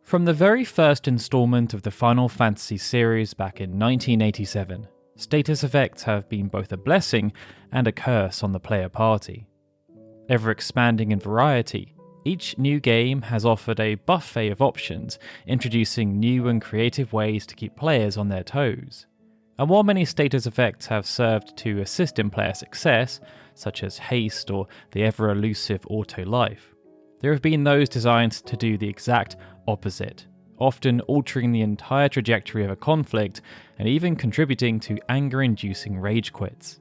From the very first installment of the Final Fantasy series back in 1987, status effects have been both a blessing and a curse on the player party. Ever expanding in variety, each new game has offered a buffet of options, introducing new and creative ways to keep players on their toes. And while many status effects have served to assist in player success, such as haste or the ever-elusive auto life, there have been those designed to do the exact opposite, often altering the entire trajectory of a conflict and even contributing to anger-inducing rage quits.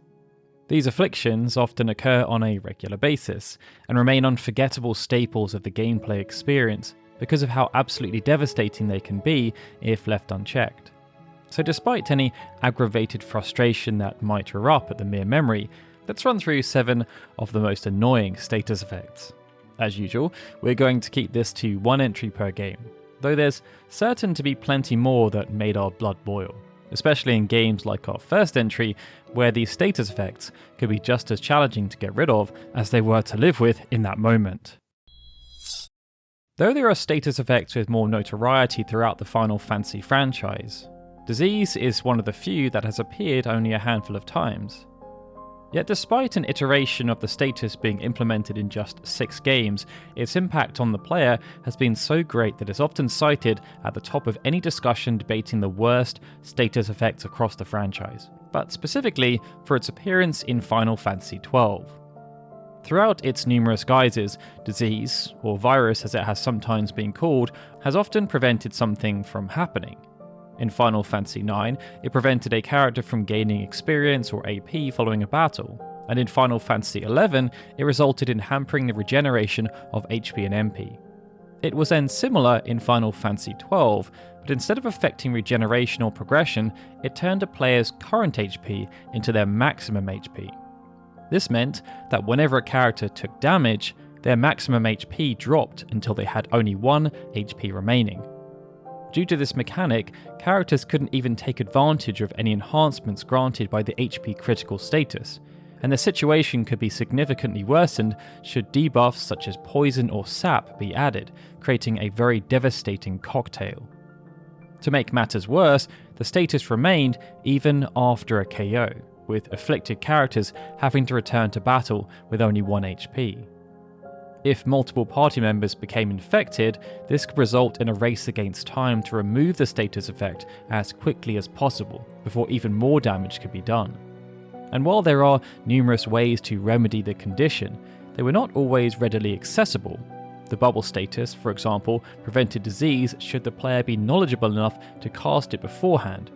These afflictions often occur on a regular basis and remain unforgettable staples of the gameplay experience because of how absolutely devastating they can be if left unchecked. So despite any aggravated frustration that might erupt at the mere memory, let's run through 7 of the most annoying status effects. As usual, we're going to keep this to 1 entry per game, though there's certain to be plenty more that made our blood boil, especially in games like our first entry, where these status effects could be just as challenging to get rid of as they were to live with in that moment. Though there are status effects with more notoriety throughout the Final Fantasy franchise, disease is one of the few that has appeared only a handful of times. Yet despite an iteration of the status being implemented in just 6 games, its impact on the player has been so great that it's often cited at the top of any discussion debating the worst status effects across the franchise, but specifically for its appearance in Final Fantasy XII. Throughout its numerous guises, disease, or virus as it has sometimes been called, has often prevented something from happening. In Final Fantasy IX, it prevented a character from gaining experience or AP following a battle, and in Final Fantasy XI, it resulted in hampering the regeneration of HP and MP. It was then similar in Final Fantasy XII, but instead of affecting regeneration or progression, it turned a player's current HP into their maximum HP. This meant that whenever a character took damage, their maximum HP dropped until they had only 1 HP remaining. Due to this mechanic, characters couldn't even take advantage of any enhancements granted by the HP critical status, and the situation could be significantly worsened should debuffs such as poison or sap be added, creating a very devastating cocktail. To make matters worse, the status remained even after a KO, with afflicted characters having to return to battle with only 1 HP. If multiple party members became infected, this could result in a race against time to remove the status effect as quickly as possible, before even more damage could be done. And while there are numerous ways to remedy the condition, they were not always readily accessible. The bubble status, for example, prevented disease should the player be knowledgeable enough to cast it beforehand.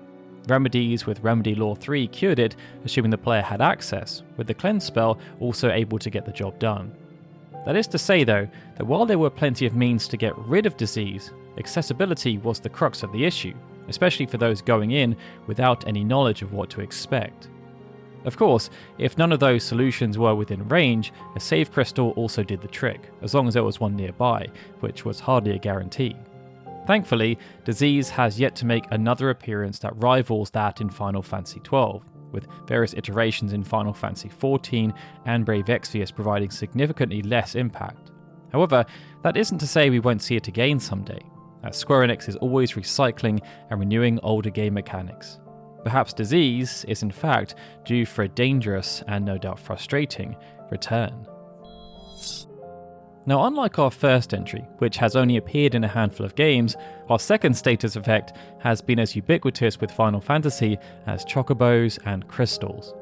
Remedies with Remedy Law 3 cured it, assuming the player had access, with the cleanse spell also able to get the job done. That is to say though, that while there were plenty of means to get rid of disease, accessibility was the crux of the issue, especially for those going in without any knowledge of what to expect. Of course, if none of those solutions were within range, a save crystal also did the trick, as long as there was one nearby, which was hardly a guarantee. Thankfully, disease has yet to make another appearance that rivals that in Final Fantasy XII, with various iterations in Final Fantasy XIV and Brave Exvius providing significantly less impact. However, that isn't to say we won't see it again someday, as Square Enix is always recycling and renewing older game mechanics. Perhaps disease is in fact due for a dangerous and no doubt frustrating return. Now, unlike our first entry, which has only appeared in a handful of games, our second status effect has been as ubiquitous with Final Fantasy as chocobos and crystals.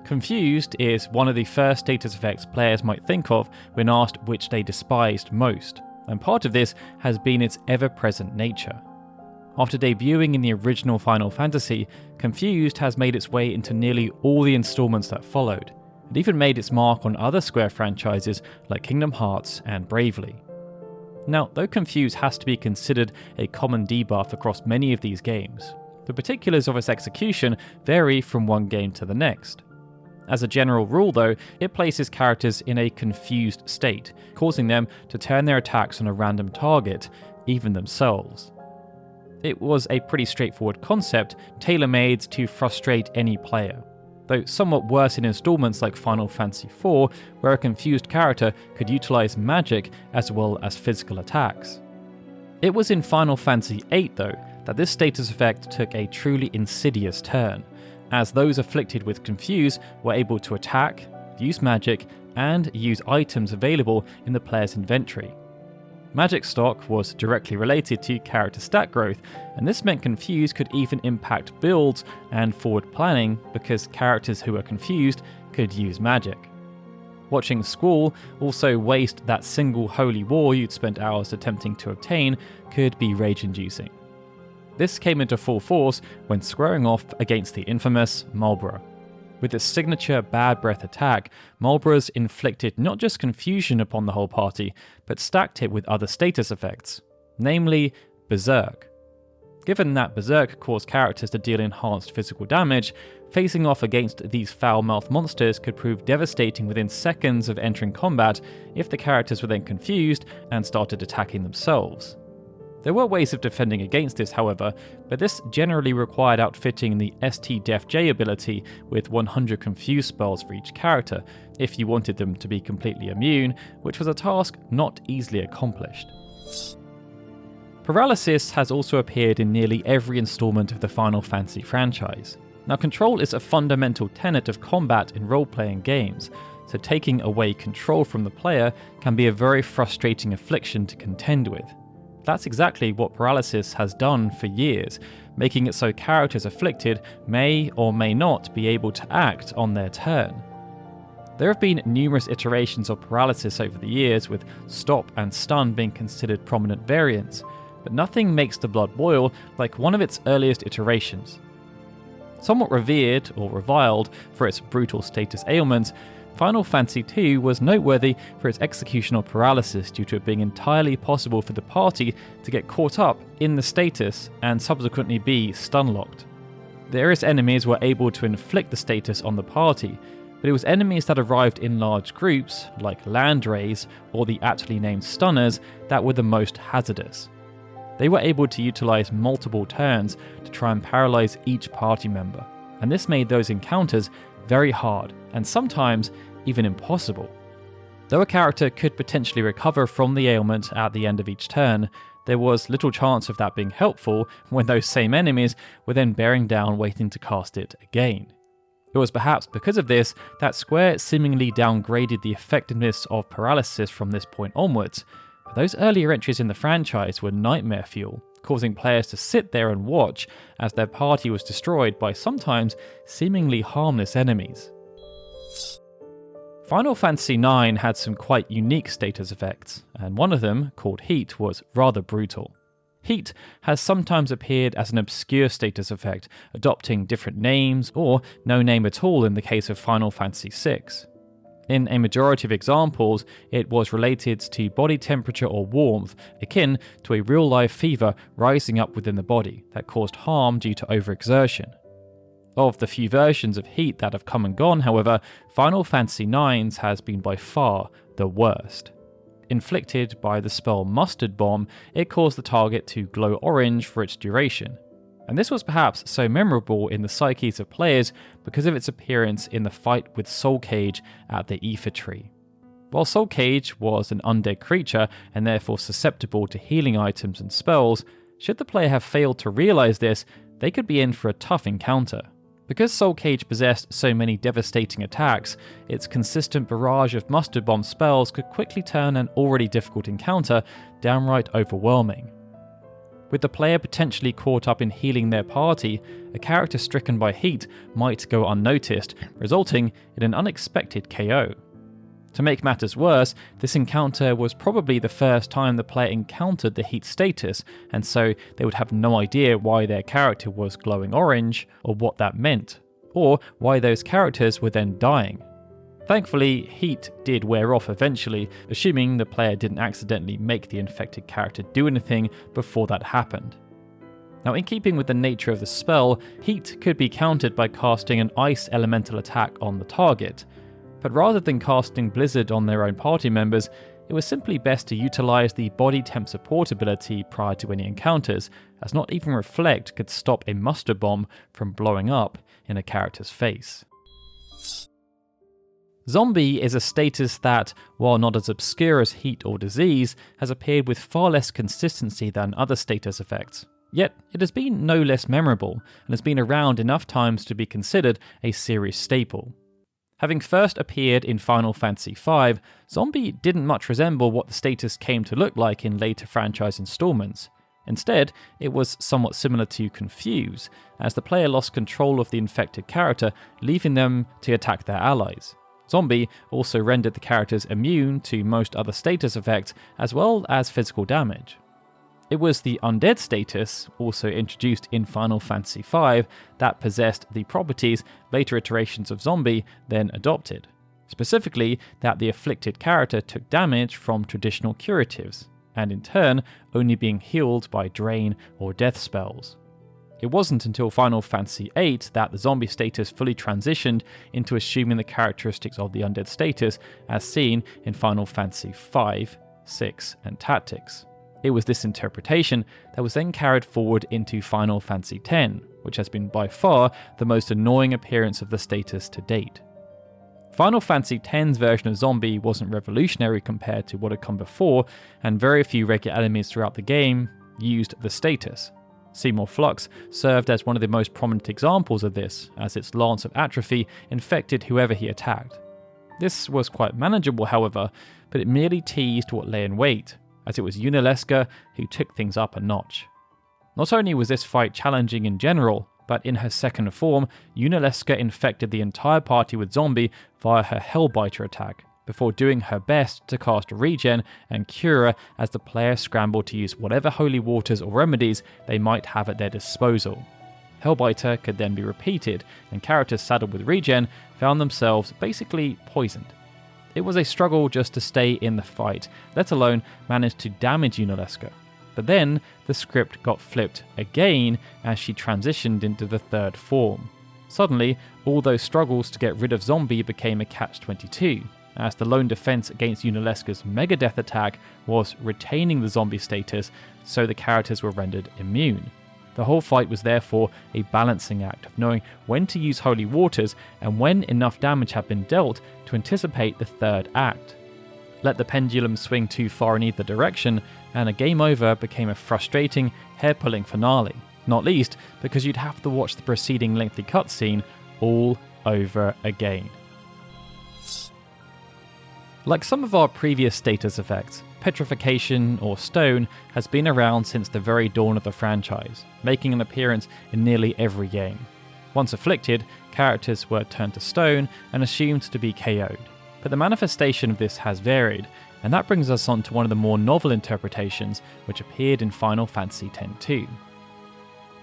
Confused is one of the first status effects players might think of when asked which they despised most, and part of this has been its ever-present nature. After debuting in the original Final Fantasy, Confused has made its way into nearly all the installments that followed, and even made its mark on other Square franchises like Kingdom Hearts and Bravely. Now, though Confuse has to be considered a common debuff across many of these games, the particulars of its execution vary from one game to the next. As a general rule though, it places characters in a confused state, causing them to turn their attacks on a random target, even themselves. It was a pretty straightforward concept, tailor-made to frustrate any player. though somewhat worse in installments like Final Fantasy IV, where a confused character could utilize magic as well as physical attacks. It was in Final Fantasy VIII, though, that this status effect took a truly insidious turn, as those afflicted with Confuse were able to attack, use magic, and use items available in the player's inventory. Magic stock was directly related to character stat growth, and this meant Confuse could even impact builds and forward planning because characters who were confused could use magic. Watching Squall also waste that single holy war you'd spent hours attempting to obtain could be rage-inducing. This came into full force when squaring off against the infamous Marlborough. With its signature Bad Breath attack, Marlborough's inflicted not just confusion upon the whole party, but stacked it with other status effects, namely Berserk. Given that Berserk caused characters to deal enhanced physical damage, facing off against these foul-mouthed monsters could prove devastating within seconds of entering combat if the characters were then confused and started attacking themselves. There were ways of defending against this, however, but this generally required outfitting the ST-Def-J ability with 100 confuse spells for each character, if you wanted them to be completely immune, which was a task not easily accomplished. Paralysis has also appeared in nearly every installment of the Final Fantasy franchise. Now, control is a fundamental tenet of combat in role-playing games, so taking away control from the player can be a very frustrating affliction to contend with. That's exactly what paralysis has done for years, making it so characters afflicted may or may not be able to act on their turn. There have been numerous iterations of paralysis over the years, with stop and stun being considered prominent variants, but nothing makes the blood boil like one of its earliest iterations. Somewhat revered or reviled for its brutal status ailment, Final Fantasy II was noteworthy for its executional paralysis due to it being entirely possible for the party to get caught up in the status and subsequently be stun-locked. Various enemies were able to inflict the status on the party, but it was enemies that arrived in large groups, like Landrays or the aptly named Stunners, that were the most hazardous. They were able to utilize multiple turns to try and paralyze each party member, and this made those encounters very hard, and sometimes even impossible. Though a character could potentially recover from the ailment at the end of each turn, there was little chance of that being helpful when those same enemies were then bearing down waiting to cast it again. It was perhaps because of this that Square seemingly downgraded the effectiveness of paralysis from this point onwards, but those earlier entries in the franchise were nightmare fuel, causing players to sit there and watch as their party was destroyed by sometimes seemingly harmless enemies. Final Fantasy IX had some quite unique status effects, and one of them, called Heat, was rather brutal. Heat has sometimes appeared as an obscure status effect, adopting different names or no name at all in the case of Final Fantasy VI. In a majority of examples, it was related to body temperature or warmth, akin to a real-life fever rising up within the body that caused harm due to overexertion. Of the few versions of Heat that have come and gone, however, Final Fantasy IX's has been by far the worst. Inflicted by the spell Mustard Bomb, it caused the target to glow orange for its duration. And this was perhaps so memorable in the psyches of players because of its appearance in the fight with Soul Cage at the Aether Tree. While Soul Cage was an undead creature and therefore susceptible to healing items and spells, should the player have failed to realise this, they could be in for a tough encounter. Because Soul Cage possessed so many devastating attacks, its consistent barrage of Mustard Bomb spells could quickly turn an already difficult encounter downright overwhelming. With the player potentially caught up in healing their party, a character stricken by heat might go unnoticed, resulting in an unexpected KO. To make matters worse, this encounter was probably the first time the player encountered the heat status, and so they would have no idea why their character was glowing orange, or what that meant, or why those characters were then dying. Thankfully, heat did wear off eventually, assuming the player didn't accidentally make the infected character do anything before that happened. Now, in keeping with the nature of the spell, heat could be countered by casting an ice elemental attack on the target. But rather than casting Blizzard on their own party members, it was simply best to utilise the body temp support ability prior to any encounters, as not even Reflect could stop a Mustard Bomb from blowing up in a character's face. Zombie is a status that, while not as obscure as heat or disease, has appeared with far less consistency than other status effects. Yet, it has been no less memorable, and has been around enough times to be considered a series staple. Having first appeared in Final Fantasy V, Zombie didn't much resemble what the status came to look like in later franchise installments. Instead, it was somewhat similar to Confuse, as the player lost control of the infected character, leaving them to attack their allies. Zombie also rendered the characters immune to most other status effects, as well as physical damage. It was the undead status, also introduced in Final Fantasy V, that possessed the properties later iterations of Zombie then adopted. Specifically, that the afflicted character took damage from traditional curatives, and in turn, only being healed by drain or death spells. It wasn't until Final Fantasy VIII that the zombie status fully transitioned into assuming the characteristics of the undead status as seen in Final Fantasy V, VI, and Tactics. It was this interpretation that was then carried forward into Final Fantasy X, which has been by far the most annoying appearance of the status to date. Final Fantasy X's version of zombie wasn't revolutionary compared to what had come before, and very few regular enemies throughout the game used the status. Seymour Flux served as one of the most prominent examples of this, as its Lance of Atrophy infected whoever he attacked. This was quite manageable, however, but it merely teased what lay in wait, as it was Yunalesca who took things up a notch. Not only was this fight challenging in general, but in her second form, Yunalesca infected the entire party with zombie via her Hellbiter attack, before doing her best to cast Regen and Cura as the player scrambled to use whatever holy waters or remedies they might have at their disposal. Hellbiter could then be repeated, and characters saddled with Regen found themselves basically poisoned. It was a struggle just to stay in the fight, let alone manage to damage Yunalesca. But then, the script got flipped again as she transitioned into the third form. Suddenly, all those struggles to get rid of zombie became a catch-22, as the lone defense against Yunalesca's Megadeth attack was retaining the zombie status, so the characters were rendered immune. The whole fight was therefore a balancing act of knowing when to use holy waters and when enough damage had been dealt to anticipate the third act. Let the pendulum swing too far in either direction, and a game over became a frustrating, hair-pulling finale, not least because you'd have to watch the preceding lengthy cutscene all over again. Like some of our previous status effects, petrification or stone has been around since the very dawn of the franchise, making an appearance in nearly every game. Once afflicted, characters were turned to stone and assumed to be KO'd. But the manifestation of this has varied, and that brings us on to one of the more novel interpretations which appeared in Final Fantasy X-2.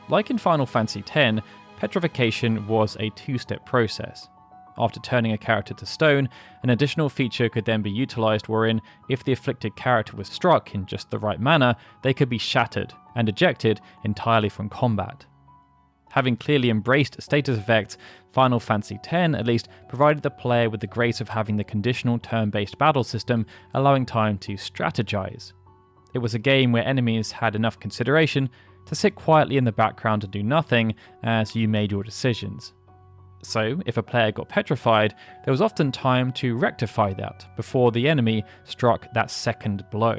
Like in Final Fantasy X, petrification was a two-step process. After turning a character to stone, an additional feature could then be utilised wherein, if the afflicted character was struck in just the right manner, they could be shattered and ejected entirely from combat. Having clearly embraced status effects, Final Fantasy X at least provided the player with the grace of having the conditional turn-based battle system, allowing time to strategize. It was a game where enemies had enough consideration to sit quietly in the background and do nothing as you made your decisions. So, if a player got petrified, there was often time to rectify that before the enemy struck that second blow.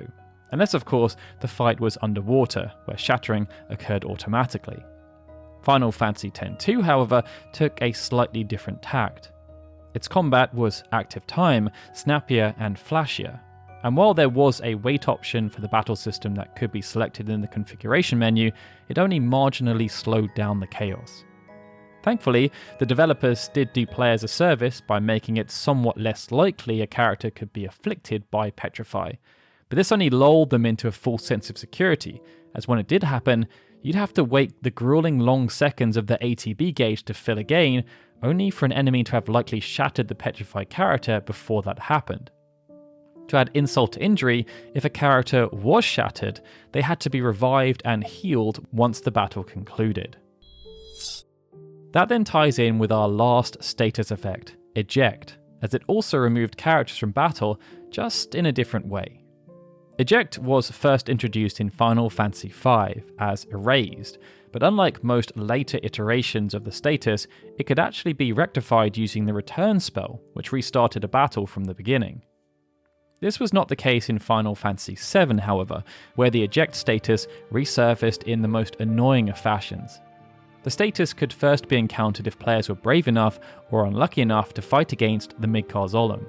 Unless, of course, the fight was underwater, where shattering occurred automatically. Final Fantasy X-2, however, took a slightly different tact. Its combat was active time, snappier and flashier. And while there was a wait option for the battle system that could be selected in the configuration menu, it only marginally slowed down the chaos. Thankfully, the developers did do players a service by making it somewhat less likely a character could be afflicted by Petrify, but this only lulled them into a false sense of security, as when it did happen, you'd have to wait the grueling long seconds of the ATB gauge to fill again, only for an enemy to have likely shattered the petrified character before that happened. To add insult to injury, if a character was shattered, they had to be revived and healed once the battle concluded. That then ties in with our last status effect, Eject, as it also removed characters from battle, just in a different way. Eject was first introduced in Final Fantasy V as Erased, But unlike most later iterations of the status, it could actually be rectified using the return spell, which restarted a battle from the beginning. This was not the case in Final Fantasy VII, however, where the eject status resurfaced in the most annoying of fashions. The status could first be encountered if players were brave enough or unlucky enough to fight against the Midgar Zolom.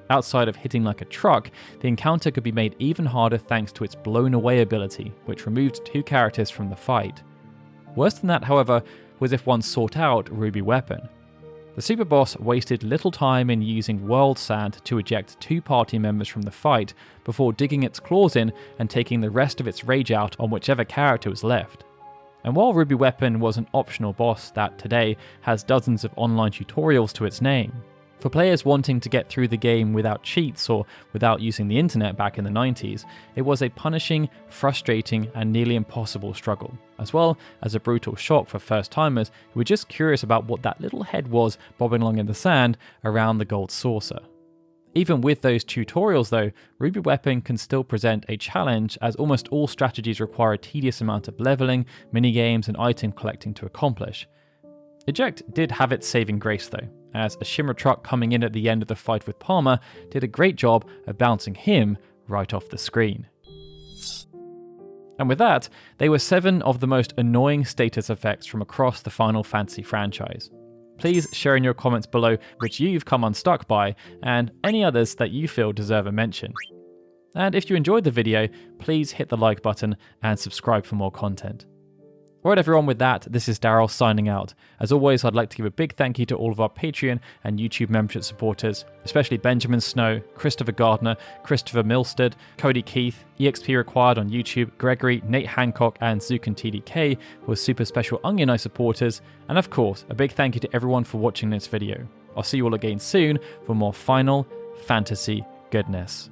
Outside of hitting like a truck, the encounter could be made even harder thanks to its Blown Away ability, which removed 2 characters from the fight. Worse than that, however, was if one sought out Ruby Weapon. The super boss wasted little time in using World Sand to eject 2 party members from the fight before digging its claws in and taking the rest of its rage out on whichever character was left. And while Ruby Weapon was an optional boss that today has dozens of online tutorials to its name, for players wanting to get through the game without cheats or without using the internet back in the 90s, it was a punishing, frustrating, and nearly impossible struggle, as well as a brutal shock for first-timers who were just curious about what that little head was bobbing along in the sand around the gold saucer. Even with those tutorials though, Ruby Weapon can still present a challenge as almost all strategies require a tedious amount of leveling, minigames, and item collecting to accomplish. Eject did have its saving grace though, as a Shimmer truck coming in at the end of the fight with Palmer did a great job of bouncing him right off the screen. And with that, they were 7 of the most annoying status effects from across the Final Fantasy franchise. Please share in your comments below which you've come unstuck by, and any others that you feel deserve a mention. And if you enjoyed the video, please hit the like button and subscribe for more content. Alright everyone, with that, this is Darryl signing out. As always, I'd like to give a big thank you to all of our Patreon and YouTube membership supporters, especially Benjamin Snow, Christopher Gardner, Christopher Milstead, Cody Keith, EXP Required on YouTube, Gregory, Nate Hancock, and Zukin TDK, who are super special Onion Eye supporters, and of course, a big thank you to everyone for watching this video. I'll see you all again soon for more Final Fantasy goodness.